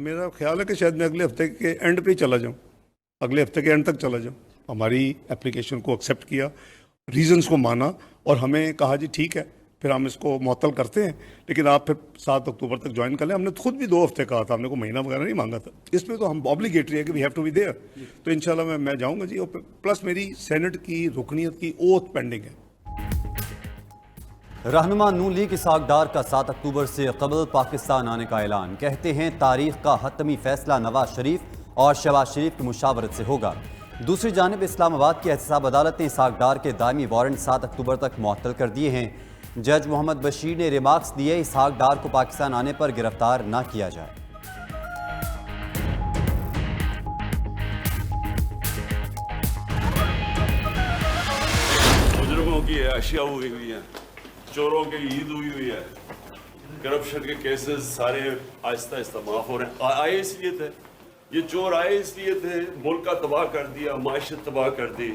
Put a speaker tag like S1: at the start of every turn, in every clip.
S1: मेरा ख्याल है कि शायद मैं अगले हफ्ते के एंड पे ही चला जाऊँ, अगले हफ्ते के एंड तक चला जाऊँ। हमारी एप्लीकेशन को एक्सेप्ट किया, रीजंस को माना और हमें कहा जी ठीक है, फिर हम इसको मुअत्तल करते हैं, लेकिन आप फिर 7 अक्टूबर तक ज्वाइन कर लें। हमने खुद भी 2 हफ्ते कहा था, हमने को महीना वगैरह नहीं मांगा था। इसमें तो हम ऑब्लिगेटरी है कि we have to be there. तो इंशाल्लाह मैं जाऊँगा जी। और प्लस मेरी सेनेट की रुकनीत की ओथ पेंडिंग है।
S2: रहनुमा नून लीग इसहाक डार का 7 अक्टूबर से कबल पाकिस्तान आने का ऐलान। कहते हैं तारीख का हतमी फैसला नवाज शरीफ और शहबाज शरीफ की मुशावरत से होगा। दूसरी जानिब इस्लामाबाद की एहतसाब अदालत ने इसहाक डार के दायमी वारंट 7 अक्टूबर तक मुअत्तल कर दिए हैं। जज मोहम्मद बशीर ने रिमार्क्स दिए, इसहाक डार को पाकिस्तान आने पर गिरफ्तार न किया जाए।
S3: मुजरिमों की अशिया हुई है, चोरों की ईद हुई है, करप्शन के केसेस सारे आहिस्ता आहिस्ता माफ हो रहे हैं। आए इसलिए थे, ये चोर आए इसलिए थे, मुल्क का तबाह कर दिया, माशत तबाह कर दी,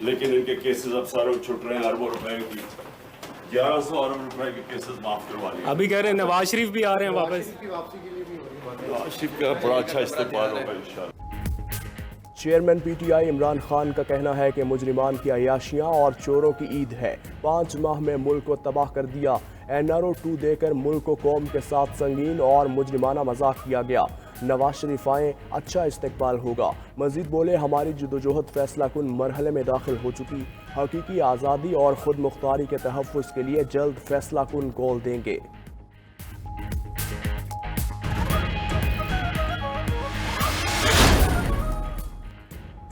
S3: लेकिन इनके केसेस अब सारे छुट रहे हैं। अरबों रुपए की 1100 अरब रुपए के केसेस माफ करवा लिए।
S4: अभी कह रहे हैं नवाज शरीफ भी आ रहे हैं वापस।
S3: नवाज शरीफ का बड़ा अच्छा इस्तेमाल होगा इंशाल्लाह।
S5: चेयरमैन पीटीआई इमरान खान का कहना है कि मुजरिमान की अयाशियां और चोरों की ईद है। 5 माह में मुल्क को तबाह कर दिया। NRO 2 देकर मुल्क को कौम के साथ संगीन और मुजरिमाना मजाक किया गया। नवाज शरीफ आए, अच्छा इस्तकबाल होगा। मजीद बोले, हमारी जदोजहद फैसला कुन मरहले में दाखिल हो चुकी। हकीकी आज़ादी और खुद मुख्तारी के तहफ़्फ़ुज़ के लिए जल्द फैसला कुन कॉल देंगे।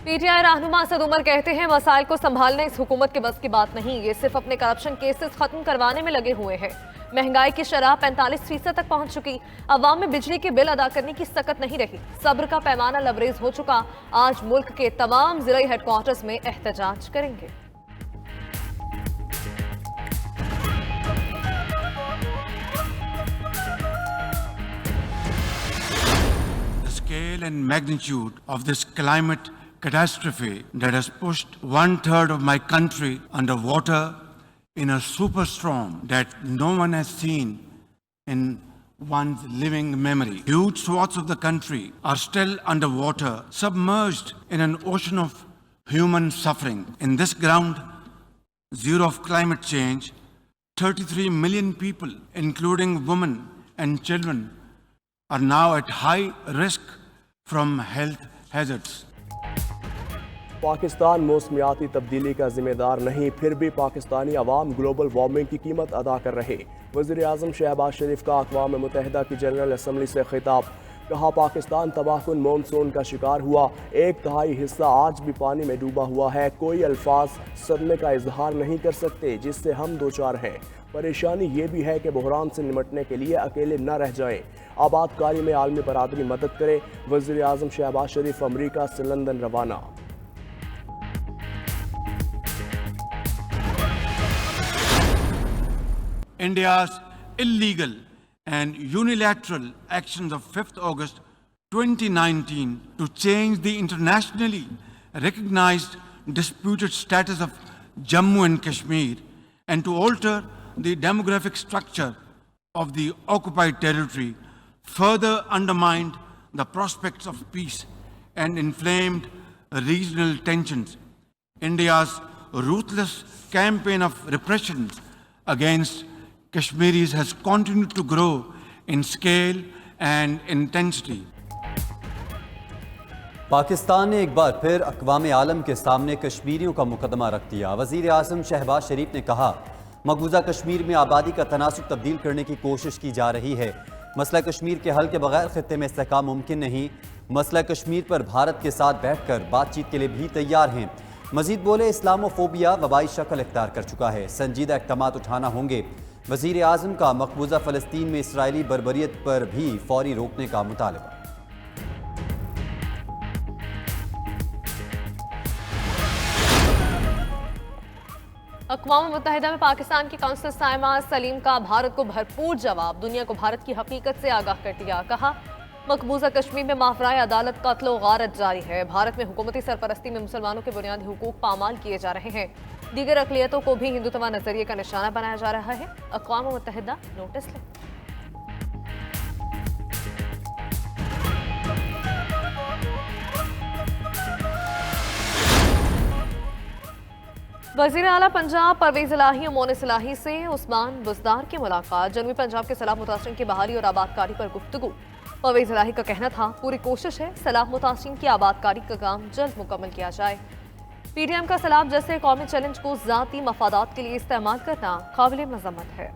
S6: पीटीआई रहनुमा असद उमर कहते हैं मसाइल को संभालना इस हुकूमत के बस की बात नहीं, ये सिर्फ अपने करप्शन केसेस खत्म करवाने में लगे हुए हैं। महंगाई की शरह 45% तक पहुंच चुकी। अवाम में बिजली के बिल अदा करने की सकत नहीं रही। सब्र का पैमाना लबरेज हो चुका। आज मुल्क के तमाम जिला हेडक्वार्टर्स में एहतजाज करेंगे।
S7: The scale and magnitude of this climate catastrophe that has pushed 1/3 of my country underwater in a superstorm that no one has seen in one's living memory. Huge swaths of the country are still underwater, submerged in an ocean of human suffering. In this ground zero of climate change, 33 million people, including women and children, are now at high risk from health hazards.
S5: Pakistan मौसमियाती तब्दीली का जिम्मेदार नहीं, फिर भी पाकिस्तानी अवाम global warming की कीमत अदा कर रहे। वज़ीर आज़म शहबाज शरीफ का अक़वाम मुत्तहिदा की जनरल असम्बली से खिताब। कहा, पाकिस्तान तबाहकुन मानसून का शिकार हुआ। 1/3 हिस्सा आज भी पानी में डूबा हुआ है। कोई अल्फाज सदमे का इजहार नहीं कर सकते जिससे हम दो चार हैं। परेशानी ये भी है कि बहरान से निमटने के लिए अकेले न रह जाएं। आबादकारी में आलमी बरादरी मदद करे। वज़ीर आज़म शहबाज शरीफ अमरीका से लंदन रवाना।
S7: India's illegal and unilateral actions of 5th August 2019 to change the internationally recognized disputed status of Jammu and Kashmir and to alter the demographic structure of the occupied territory further undermined the prospects of peace and inflamed regional tensions. India's ruthless campaign of repression against Kashmiris has continued to grow in scale and intensity.
S2: Pakistan ने एक बार फिर अक़वाम आलम के सामने कश्मीरियों का मुकदमा रख दिया। वज़ीर आज़म शहबाज शरीफ ने कहा, मकबूजा कश्मीर में आबादी का तनासुब तब्दील करने की कोशिश की जा रही है। मसला कश्मीर के हल के बगैर खित्ते में इस्तेहकाम मुमकिन नहीं। मसला कश्मीर पर भारत के साथ बैठकर बातचीत के लिए भी तैयार हैं। मजीद बोले, इस्लामोफोबिया वबाई शक्ल इख्तियार कर चुका है, संजीदा इक़दामात उठाना होंगे। वज़ीर आज़म का मकबूजा फ़लस्तीन में इसराइली बर्बरियत पर भी फौरी रोकने का मुतालबा।
S6: अक़वाम मुत्तहिदा में पाकिस्तान की काउंसिल साइमा सलीम का भारत को भरपूर जवाब। दुनिया को भारत की हकीकत से आगाह कर दिया। कहा, मकबूजा कश्मीर में माफराए अदालत कत्ल व गारत जारी है। भारत में हुकूमती सरपरस्ती में मुसलमानों के बुनियादी हुकूक पामाल किए जा रहे हैं। दीगर अक़लियतों को भी हिंदुत्व नजरिए का निशाना बनाया जा रहा है। अक़वाम मुत्तहिदा नोटिस ले। वजीर आला पंजाब परवेज इलाही और मोनिस इलाही से उस्मान बुज़दार की मुलाकात। जनूबी पंजाब के सैलाब मुतासरीन की बहाली और आबादकारी पर गुफ्तगू। परवेज इलाही का कहना था पूरी कोशिश है सैलाब मुतासरीन की आबादकारी का काम जल्द मुकम्मल किया जाए। पीडीएम का सैलाब जैसे कौमी चैलेंज को ज़ाती मफादात के लिए इस्तेमाल करना काबिल मज़म्मत है।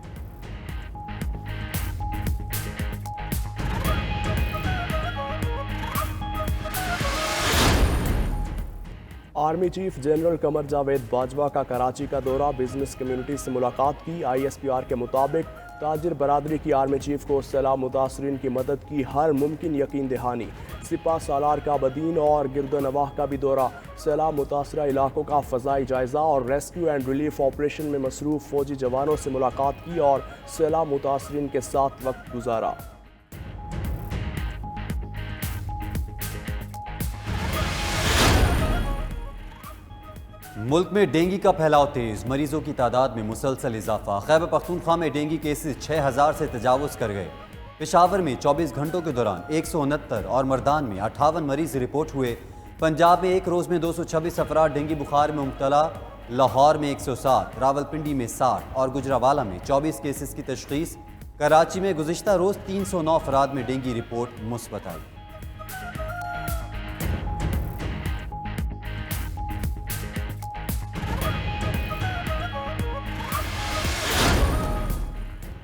S5: Army chief general Qamar Javed Bajwa का कराची का दौरा, बिजनेस कम्युनिटी से मुलाकात की। ISPR के मुताबिक ताजिर बरादरी की आर्मी चीफ को सैलाब मुतासरीन की मदद की हर मुमकिन यकीन दहानी। सिपा सालार का बदीन और गिरदनवाह का भी दौरा, सैलाब मुतासरा इलाकों का फ़ज़ाई जायज़ा और रेस्क्यू एंड रिलीफ ऑपरेशन में मसरूफ़ फ़ौजी जवानों से मुलाकात की और सैलाब मुतासरीन के साथ वक्त गुजारा।
S2: मुल्क में डेंगू का फैलाव तेज, मरीजों की तादाद में मुसलसल इजाफा। खैबर पख्तूनख्वा में डेंगू केसेस 6000 से तजावुज़ कर गए। पेशावर में 24 घंटों के दौरान 169 और मर्दान में 58 मरीज रिपोर्ट हुए। पंजाब में एक रोज़ में 226 अफराद डेंगू बुखार में मुब्तला। लाहौर में 107, रावलपिंडी में 60 और गुजरावाला में 24 केसेस की तशख़ीस। कराची में गुज़िश्ता रोज़ 309 अफराद में डेंगू रिपोर्ट मुस्बत आई।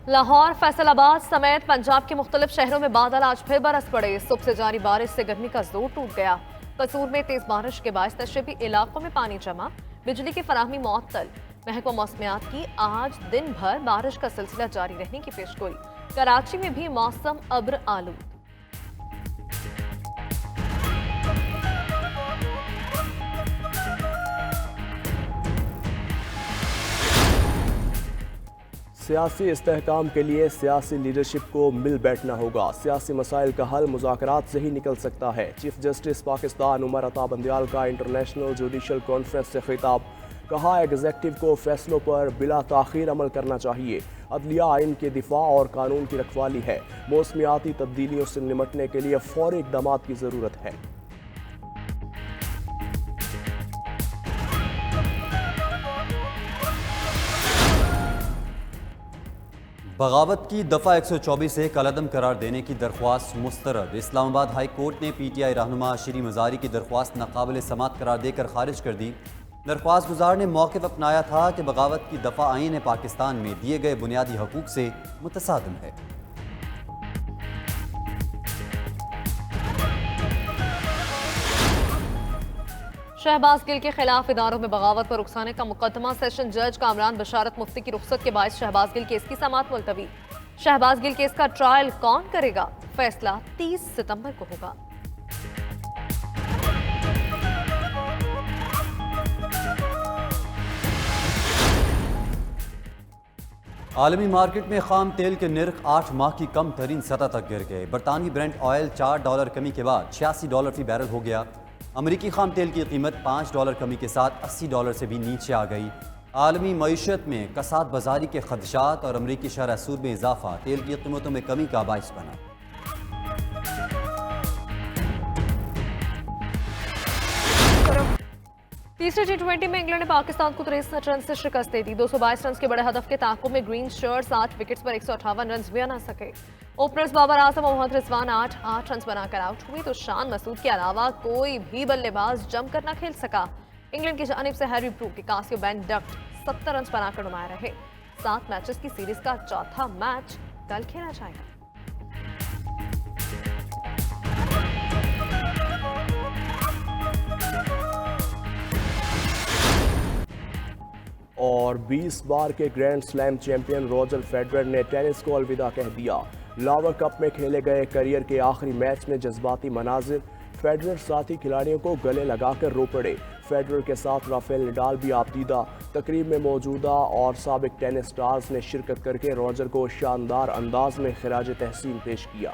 S6: लाहौर, फैसलाबाद समेत पंजाब के मुख्तलिफ शहरों में बादल आज फिर बरस पड़े। सुबह से जारी बारिश से गर्मी का जोर टूट गया। कसूर में तेज बारिश के बायस तशरीफी इलाकों में पानी जमा, बिजली की फराहमी मुअत्तल। महकमा मौसमियात की आज दिन भर बारिश का सिलसिला जारी रहने की पेशगोई। कराची में भी मौसम अब्र आलूद।
S5: सियासी इस्तेहकाम के लिए सियासी लीडरशिप को मिल बैठना होगा। सियासी मसाइल का हल मुज़ाकरात से ही निकल सकता है। चीफ जस्टिस पाकिस्तान उमर अता बंदियाल का इंटरनेशनल जुडिशल कॉन्फ्रेंस से खिताब। कहा एग्जीक्यूटिव को फैसलों पर बिला ताख़ीर अमल करना चाहिए। अदलिया आइन के दिफा और कानून की रखवाली है। मौसमियाती तब्दीलियों से निमटने के लिए फौरी इक़दाम की ज़रूरत है।
S2: बगावत की दफ़ा 124 से कलअदम करार देने की दरख्वास्त मुस्तरद। इस्लामाबाद हाई कोर्ट ने PTI रहनुमा श्री मज़ारी की दरख्वास्त नाकाबिल समात करार देकर खारिज कर दी। दरख्वास्त गुजार ने मौक़िफ़ अपनाया था कि बगावत की दफ़ा आईन पाकिस्तान में दिए गए बुनियादी हकूक़ से मुतसादिम है।
S6: शहबाज गिल के खिलाफ इदारों में बगावत पर उकसाने का मुकदमा सेशन जज कामरान बशारत मुफ्ती की रुख्सत के बायस शहबाज गिल केस की समाअत मुलतवी। शहबाज गिल केस का ट्रायल कौन करेगा, फैसला 30 सितंबर को होगा।
S2: आलमी मार्केट में खाम तेल के निर्ख 8 माह की कम तरीन सतह तक गिर गए। बरतानवी ब्रेंट ऑयल $4 कमी के बाद $86 फी बैरल हो गया। अमरीकी खाम तेल की कीमत $5 कमी के साथ $80 से भी नीचे आ गई। आलमी मईशत में कसाद बाजारी के खदशात और अमरीकी शरह सूद में इजाफा तेल की कीमतों में कमी का बाइस बना।
S6: तीसरे T20 में इंग्लैंड ने पाकिस्तान को 63 रन से शिकस्त दे दी। 222 रन के बड़े हदफ के ताक़ुब में ग्रीन शर्ट्स 8 विकेट्स पर 158 रन भी बना सके। ओपनर्स बाबर आजम और मोहम्मद रिजवान 8 रन बनाकर आउट हुए तो शान मसूद के अलावा कोई भी बल्लेबाज जमकर न खेल सका। इंग्लैंड की जानिब से Harry Brook, Casio Ben duct 70 run बनाकर नुमाया रहे। 7 मैचेस की सीरीज का चौथा मैच कल खेला जाएगा।
S5: और 20 बार के grand slam champion Roger Federer ने टेनिस को अलविदा कह दिया। लावर कप में खेले गए करियर के आखिरी मैच में जज्बाती मनाजिर। फेडरर साथी खिलाड़ियों को गले लगाकर रो पड़े। फेडरर के साथ राफेल नडाल भी आपदीदा। तकरीब में मौजूदा और साबिक टेनिस स्टार्स ने शिरकत करके रॉजर को शानदार अंदाज में खिराज तहसीन पेश किया।